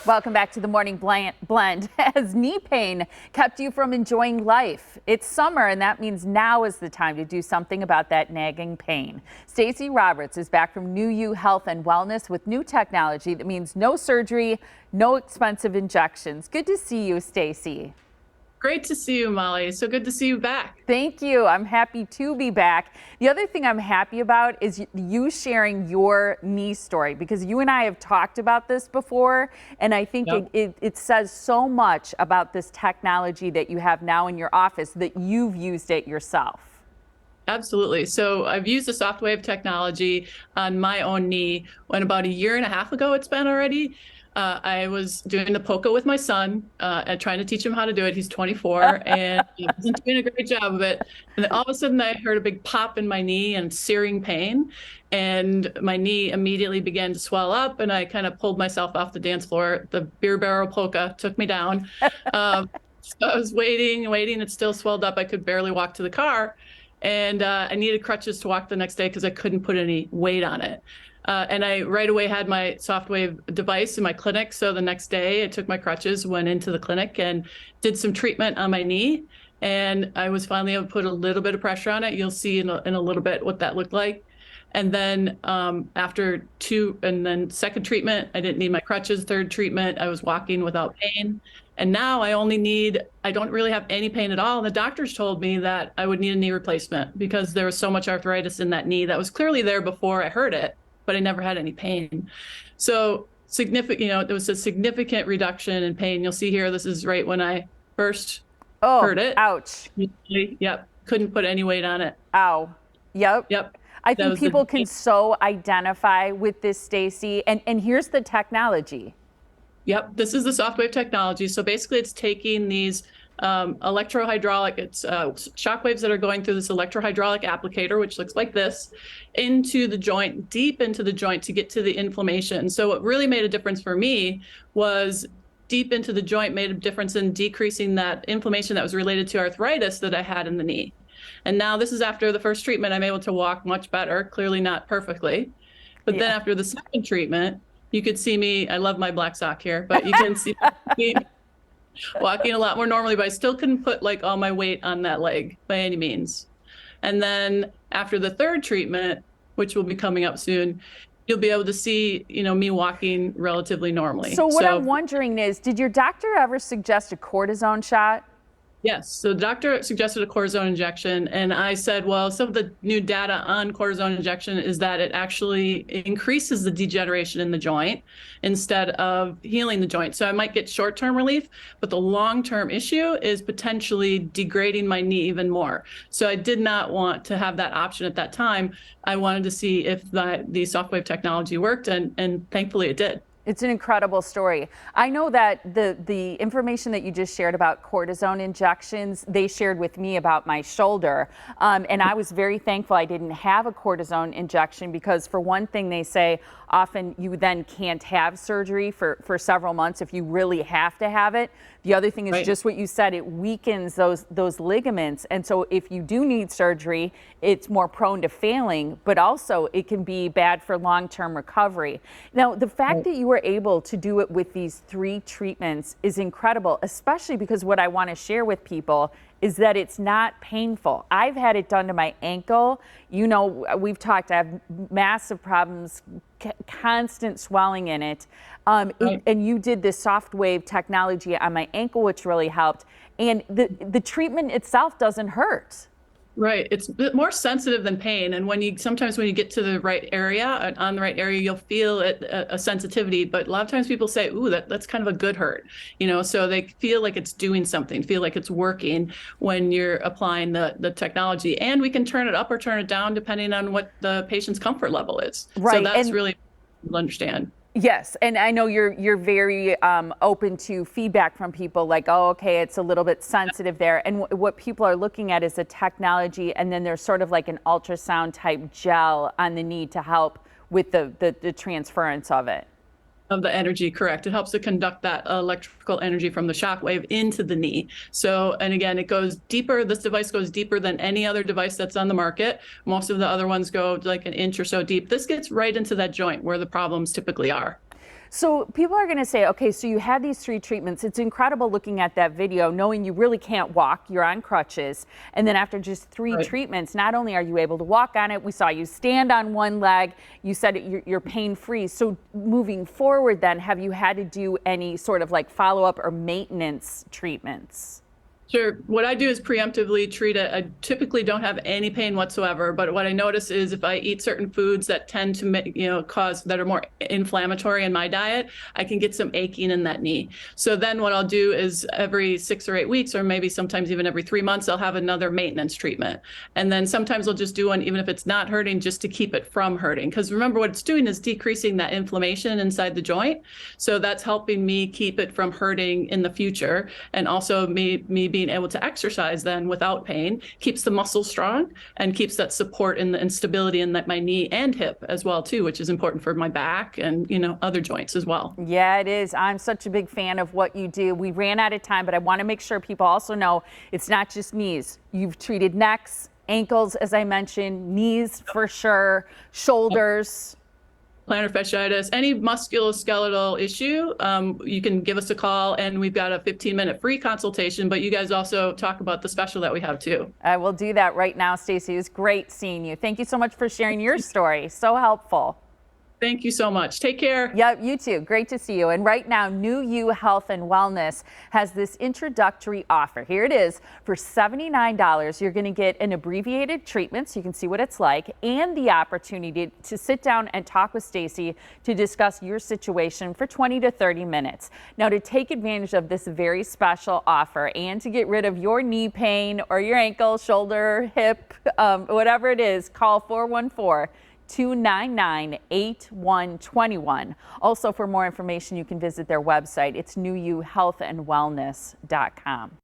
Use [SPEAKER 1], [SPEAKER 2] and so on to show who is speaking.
[SPEAKER 1] Welcome back to the Morning Blend. Has knee pain kept you from enjoying life? It's summer, and that means now is the time to do something about that nagging pain. Stacey Roberts is back from New You Health and Wellness with new technology that means no surgery, no expensive injections. Good to see you, Stacey.
[SPEAKER 2] Great to see you, Molly. So good to see you back.
[SPEAKER 1] Thank you. I'm happy to be back. The other thing I'm happy about is you sharing your knee story, because you and I have talked about this before, and I think it says so much about this technology that you have now in your office that you've used it yourself.
[SPEAKER 2] Absolutely. So I've used the Softwave technology on my own knee when about a year and a half ago it's been already. I was doing the POCA with my son and trying to teach him how to do it. He's 24 and he wasn't doing a great job of it. And then all of a sudden I heard a big pop in my knee and searing pain. And my knee immediately began to swell up and I kind of pulled myself off the dance floor. The beer barrel polka took me down. So I was waiting. It still swelled up. I could barely walk to the car. And I needed crutches to walk the next day because I couldn't put any weight on it. And I right away had my Softwave device in my clinic. So the next day I took my crutches, went into the clinic and did some treatment on my knee. And I was finally able to put a little bit of pressure on it. You'll see in a little bit what that looked like. And then second treatment, I didn't need my crutches. Third treatment, I was walking without pain. And now I don't really have any pain at all. And the doctors told me that I would need a knee replacement because there was so much arthritis in that knee that was clearly there before I hurt it, but I never had any pain. So there was a significant reduction in pain. You'll see here, this is right when I first heard it.
[SPEAKER 1] Ouch.
[SPEAKER 2] Yep. Couldn't put any weight on it.
[SPEAKER 1] Ow. Yep. I think people can so identify with this, Stacey. And here's the technology.
[SPEAKER 2] Yep, this is the Softwave technology. So basically it's taking these electrohydraulic, shock waves that are going through this electrohydraulic applicator, which looks like this, into the joint, deep into the joint to get to the inflammation. So what really made a difference for me was deep into the joint made a difference in decreasing that inflammation that was related to arthritis that I had in the knee. And now this is after the first treatment, I'm able to walk much better, clearly not perfectly. But then after the second treatment, you could see me, I love my black sock here, but you can see me walking a lot more normally, but I still couldn't put like all my weight on that leg by any means. And then after the third treatment, which will be coming up soon, you'll be able to see, me walking relatively normally.
[SPEAKER 1] So what I'm wondering is, did your doctor ever suggest a cortisone shot?
[SPEAKER 2] Yes. So the doctor suggested a cortisone injection. And I said, well, some of the new data on cortisone injection is that it actually increases the degeneration in the joint instead of healing the joint. So I might get short-term relief, but the long-term issue is potentially degrading my knee even more. So I did not want to have that option at that time. I wanted to see if the Softwave technology worked, and thankfully it did.
[SPEAKER 1] It's an incredible story. I know that the information that you just shared about cortisone injections, they shared with me about my shoulder. And I was very thankful I didn't have a cortisone injection because, for one thing, they say often you then can't have surgery for several months if you really have to have it. The other thing is just what you said, it weakens those ligaments. And so if you do need surgery, it's more prone to failing, but also it can be bad for long-term recovery. Now, the fact that you were able to do it with these 3 treatments is incredible, especially because what I want to share with people is that it's not painful. I've had it done to my ankle. We've talked, I have massive problems, constant swelling in it. And you did this Softwave technology on my ankle, which really helped. And the treatment itself doesn't hurt.
[SPEAKER 2] Right. It's a bit more sensitive than pain. And sometimes when you get to the right area, on the right area, you'll feel a sensitivity. But a lot of times people say, ooh, that's kind of a good hurt, so they feel like it's doing something, feel like it's working when you're applying the technology. And we can turn it up or turn it down depending on what the patient's comfort level is.
[SPEAKER 1] Right.
[SPEAKER 2] So that's really important to understand.
[SPEAKER 1] Yes, and I know you're very open to feedback from people like, oh, okay, it's a little bit sensitive there. And what people are looking at is a technology, and then there's sort of like an ultrasound type gel on the knee to help with the transference of it.
[SPEAKER 2] Of the energy, correct. It helps to conduct that electrical energy from the shock wave into the knee. So, and again, it goes deeper. This device goes deeper than any other device that's on the market. Most of the other ones go like an inch or so deep. This gets right into that joint where the problems typically are.
[SPEAKER 1] So people are going to say, okay, so you had these 3 treatments. It's incredible looking at that video, knowing you really can't walk, you're on crutches. And then after just 3
[SPEAKER 2] Right.
[SPEAKER 1] treatments, not only are you able to walk on it, we saw you stand on one leg, you said you're pain-free. So moving forward then, have you had to do any sort of like follow-up or maintenance treatments?
[SPEAKER 2] Sure. What I do is preemptively treat it. I typically don't have any pain whatsoever, but what I notice is if I eat certain foods that tend to make, cause that are more inflammatory in my diet, I can get some aching in that knee. So then what I'll do is every 6 or 8 weeks, or maybe sometimes even every 3 months, I'll have another maintenance treatment. And then sometimes I'll just do one, even if it's not hurting, just to keep it from hurting. Because remember, what it's doing is decreasing that inflammation inside the joint. So that's helping me keep it from hurting in the future. And also me being able to exercise then without pain keeps the muscles strong and keeps that support and stability in my knee and hip as well too, which is important for my back and other joints as well.
[SPEAKER 1] Yeah, it is. I'm such a big fan of what you do. We ran out of time, but I want to make sure people also know it's not just knees. You've treated necks, ankles, as I mentioned, knees for sure, shoulders.
[SPEAKER 2] Plantar fasciitis, any musculoskeletal issue, you can give us a call, and we've got a 15-minute free consultation, but you guys also talk about the special that we have too.
[SPEAKER 1] I will do that right now, Stacey. It was great seeing you. Thank you so much for sharing your story. So helpful.
[SPEAKER 2] Thank you so much. Take care.
[SPEAKER 1] Yep, you too. Great to see you. And right now, New You Health and Wellness has this introductory offer. Here it is. For $79, you're going to get an abbreviated treatment so you can see what it's like, and the opportunity to sit down and talk with Stacey to discuss your situation for 20 to 30 minutes. Now, to take advantage of this very special offer and to get rid of your knee pain or your ankle, shoulder, hip, whatever it is, call 414-299-8121. Also, for more information, you can visit their website. It's newuhealthandwellness.com.